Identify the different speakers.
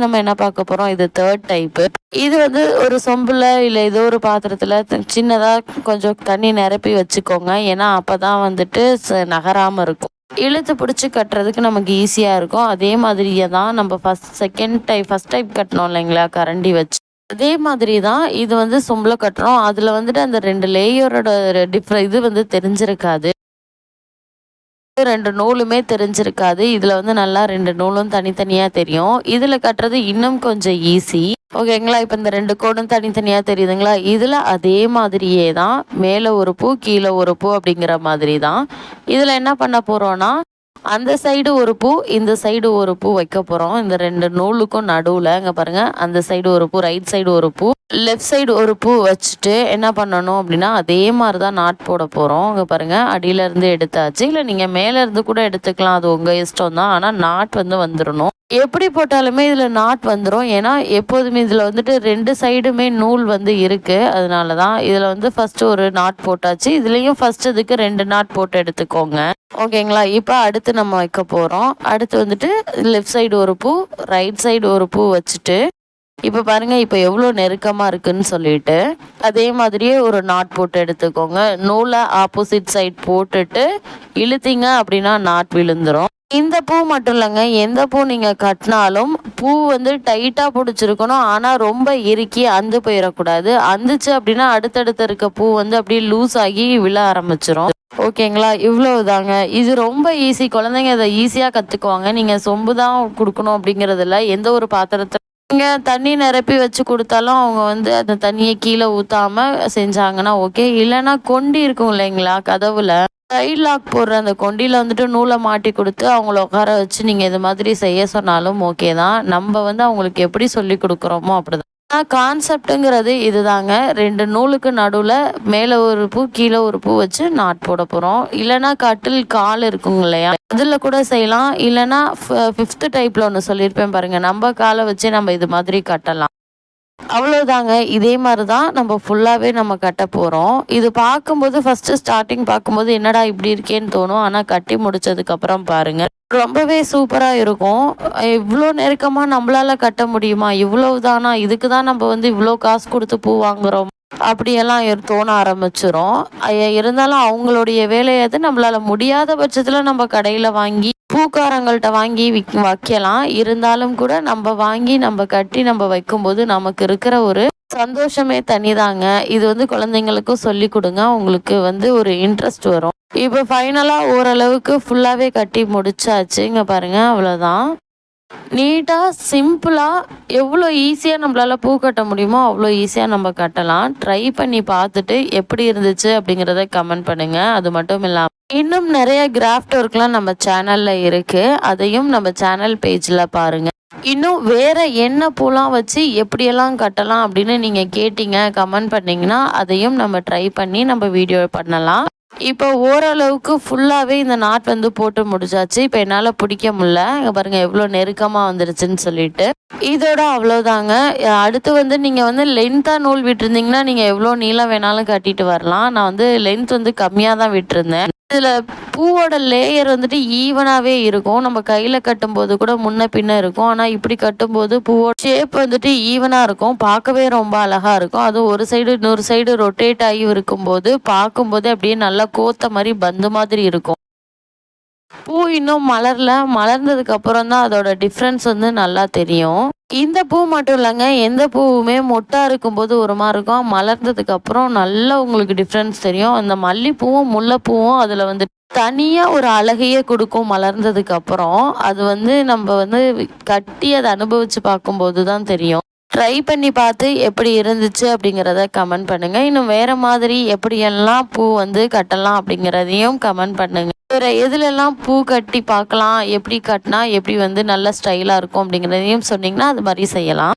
Speaker 1: நம்ம என்ன பார்க்க போறோம், இது தேர்ட் டைப்பு. இது வந்து ஒரு சொம்புல இல்லை ஏதோ ஒரு பாத்திரத்தில் சின்னதாக கொஞ்சம் தண்ணி நிரப்பி வச்சுக்கோங்க. ஏன்னா அப்போ தான் வந்துட்டு நகராமல் இருக்கும். இழுத்து பிடிச்சி கட்டுறதுக்கு நமக்கு ஈஸியாக இருக்கும். அதே மாதிரியே தான் நம்ம ஃபஸ்ட் டைப் கட்டணும் இல்லைங்களா, கரண்டி வச்சு. அதே மாதிரி தான் இது வந்து சொம்பில் கட்டுறோம். அதில் வந்துட்டு அந்த 2 லேயரோட இது வந்து தெரிஞ்சிருக்காது. 2 நூலுமே தெரிஞ்சிருக்காது. இதில் வந்து நல்லா 2 நூலும் தனித்தனியாக தெரியும். இதில் கட்டுறது இன்னும் கொஞ்சம் ஈஸி. ஓகேங்களா. இப்போ இந்த 2 கோடும் தனித்தனியாக தெரியுதுங்களா. இதில் அதே மாதிரியே தான் மேலே ஒரு பூ கீழே ஒரு பூ அப்படிங்கிற மாதிரி தான். இதில் என்ன பண்ண போகிறோன்னா, அந்த சைடு ஒரு பூ இந்த சைடு ஒரு பூ வைக்க போகிறோம். இந்த 2 நூலுக்கும் நடுவில் இங்கே பாருங்கள், அந்த சைடு ஒரு பூ ரைட் சைடு ஒரு பூ லெஃப்ட் சைடு ஒரு பூ வச்சுட்டு என்ன பண்ணணும் அப்படின்னா, அதே மாதிரி தான் நாட் போட போகிறோம். இங்கே பாருங்கள், அடியிலேருந்து எடுத்தாச்சு. இல்லை நீங்கள் மேலேருந்து கூட எடுத்துக்கலாம், அது உங்கள் இஷ்டம் தான். ஆனால் நாட் வந்து வந்துடணும். எப்படி போட்டாலுமே இதில் நாட் வந்துடும். ஏன்னா எப்போதுமே இதில் வந்துட்டு 2 சைடுமே நூல் வந்து இருக்குது. அதனால தான் இதில் வந்து ஃபஸ்ட்டு ஒரு நாட் போட்டாச்சு. இதுலேயும் ஃபஸ்ட்டு இதுக்கு 2 நாட் போட்டு எடுத்துக்கோங்க. ஓகேங்களா. இப்போ அடுத்து நம்ம வைக்க போகிறோம். அடுத்து வந்துட்டு லெஃப்ட் சைடு ஒரு பூ ரைட் சைடு ஒரு பூ வச்சுட்டு இப்போ பாருங்கள், இப்போ எவ்வளோ நெருக்கமாக இருக்குன்னு சொல்லிட்டு அதே மாதிரியே ஒரு நாட் போட்டு எடுத்துக்கோங்க. நூலை ஆப்போசிட் சைட் போட்டுட்டு இழுத்தீங்க அப்படின்னா நாட் விழுந்துடும். இந்த பூ மட்டும் இல்லைங்க, எந்த பூ நீங்கள் கட்டினாலும் பூ வந்து டைட்டாக பிடிச்சிருக்கணும். ஆனால் ரொம்ப இறுக்கி அந்து போயிடக்கூடாது. அந்துச்சு அப்படின்னா அடுத்தடுத்து இருக்க பூ வந்து அப்படியே லூஸ் ஆகி விழ ஆரம்பிச்சிடும். ஓகேங்களா. இவ்வளவுதாங்க. இது ரொம்ப ஈஸி. குழந்தைங்க இதை ஈஸியாக கற்றுக்குவாங்க. நீங்கள் சொம்பு தான் கொடுக்கணும் அப்படிங்கிறதில்ல. எந்த ஒரு பாத்திரத்தை நீங்கள் தண்ணி நிரப்பி வச்சு கொடுத்தாலும் அவங்க வந்து அந்த தண்ணியை கீழே ஊற்றாமல் செஞ்சாங்கன்னா ஓகே. இல்லைன்னா கொண்டி இருக்கும் இல்லைங்களா, கதவுல சைட் லாக் போடுற அந்த கொண்டியில் வந்துட்டு நூலை மாட்டி கொடுத்து அவங்கள உட்கார வச்சு நீங்கள் இது மாதிரி செய்ய சொன்னாலும் ஓகே தான். நம்ம வந்து அவங்களுக்கு எப்படி சொல்லி கொடுக்குறோமோ அப்படிதான். கான்செப்டுங்கிறது இதுதாங்க. 2 நூலுக்கு நடுவில் மேலே ஒரு பூ கீழே ஒரு பூ வச்சு நாட் போட போகிறோம். இல்லைன்னா கட்டில் கால் இருக்குங்க இல்லையா, அதில் கூட செய்யலாம். இல்லைன்னா 5th டைப்பில் ஒன்று சொல்லியிருப்பேன் பாருங்கள், நம்ம காலை வச்சு நம்ம இது மாதிரி கட்டலாம். அவ்வளோதாங்க. இதே மாதிரி தான் நம்ம ஃபுல்லாகவே நம்ம கட்ட போகிறோம். இது பார்க்கும்போது ஃபஸ்ட்டு ஸ்டார்டிங் பார்க்கும்போது என்னடா இப்படி இருக்கேன்னு தோணும். ஆனால் கட்டி முடிச்சதுக்கப்புறம் பாருங்கள், ரொம்பவே சூப்பராக இருக்கும். இவ்வளோ நெருக்கமாக நம்மளால் கட்ட முடியுமா, இவ்வளவு தானா, இதுக்கு தான் நம்ம வந்து இவ்வளோ காசு கொடுத்து பூ வாங்குகிறோம் அப்படியெல்லாம் தோண ஆரம்பிச்சிரும். இருந்தாலும் அவங்களுடைய வேலையை அது நம்மளால் முடியாத பட்சத்தில் நம்ம கடையில் வாங்கி பூக்காரங்கள்ட்ட வாங்கி வைக்கலாம். இருந்தாலும் கூட நம்ம வாங்கி நம்ம கட்டி நம்ம வைக்கும்போது நமக்கு இருக்கிற ஒரு சந்தோஷமே தனிதாங்க. இது வந்து குழந்தைங்களுக்கும் சொல்லி கொடுங்க, உங்களுக்கு வந்து ஒரு இன்ட்ரெஸ்ட் வரும். இப்போ ஃபைனலாக ஓரளவுக்கு ஃபுல்லாகவே கட்டி முடிச்சாச்சு. இங்கே பாருங்கள், அவ்வளோதான். நீட்டாக சிம்பிளாக எவ்வளோ ஈஸியாக நம்மளால் பூ கட்ட முடியுமோ அவ்வளோ ஈஸியாக நம்ம கட்டலாம். ட்ரை பண்ணி பார்த்துட்டு எப்படி இருந்துச்சு அப்படிங்கிறத கமெண்ட் பண்ணுங்கள். அது மட்டும் இல்லாமல் இன்னும் நிறைய கிராஃப்ட் ஒர்க்லாம் நம்ம சேனலில் இருக்குது. அதையும் நம்ம சேனல் பேஜில் பாருங்கள். இன்னும் வேறு என்ன பூலாம் வச்சு எப்படியெல்லாம் கட்டலாம் அப்படின்னு நீங்கள் கேட்டிங்க, கமெண்ட் பண்ணிங்கன்னா அதையும் நம்ம ட்ரை பண்ணி நம்ம வீடியோ பண்ணலாம். இப்போ ஓரளவுக்கு ஃபுல்லாகவே இந்த நாட் வந்து போட்டு முடிச்சாச்சு. இப்போ என்னால் பிடிக்க முடியல. இங்கே பாருங்கள் எவ்வளோ நெருக்கமாக வந்துருச்சுன்னு சொல்லிட்டு. இதோட அவ்வளோதாங்க. அடுத்து வந்து நீங்கள் வந்து லென்த்தாக நூல் விட்டுருந்தீங்கன்னா நீங்கள் எவ்வளோ நீளம் வேணாலும் கட்டிட்டு வரலாம். நான் வந்து லென்த் வந்து கம்மியாக தான் விட்டுருந்தேன். இதில் பூவோட லேயர் வந்துட்டு ஈவனாகவே இருக்கும். நம்ம கையில் கட்டும்போது கூட முன்ன பின்ன இருக்கும். ஆனால் இப்படி கட்டும்போது பூவோட ஷேப் வந்துட்டு ஈவனாக இருக்கும். பார்க்கவே ரொம்ப அழகாக இருக்கும். அதுவும் ஒரு சைடு இன்னொரு சைடு ரொட்டேட் ஆகி இருக்கும்போது பார்க்கும்போது அப்படியே நல்லா கோத்த மாதிரி பந்து மாதிரி இருக்கும். பூ இன்னும் மலர்ந்ததுக்கு அப்புறம் தான் அதோட டிஃப்ரென்ஸ் வந்து நல்லா தெரியும். இந்த பூ மட்டும் இல்லைங்க, எந்த பூவுமே மொட்டாக இருக்கும்போது ஒரு மாதிரி இருக்கும். மலர்ந்ததுக்கு அப்புறம் நல்லா உங்களுக்கு டிஃப்ரென்ஸ் தெரியும். அந்த மல்லிப்பூவும் முல்லைப்பூவும் அதில் வந்து தனியாக ஒரு அழகையே கொடுக்கும். மலர்ந்ததுக்கு அப்புறம் அது வந்து நம்ம வந்து கட்டி அதை அனுபவித்து பார்க்கும்போது தான் தெரியும். ட்ரை பண்ணி பார்த்து எப்படி இருந்துச்சு அப்படிங்கிறத கமெண்ட் பண்ணுங்கள். இன்னும் வேறு மாதிரி எப்படியெல்லாம் பூ வந்து கட்டலாம் அப்படிங்கிறதையும் கமெண்ட் பண்ணுங்கள். வேறு எதுலெல்லாம் பூ கட்டி பார்க்கலாம், எப்படி கட்டினா எப்படி வந்து நல்ல ஸ்டைலாக இருக்கும் அப்படிங்கிறதையும் சொன்னிங்கன்னா அது மாதிரி செய்யலாம்.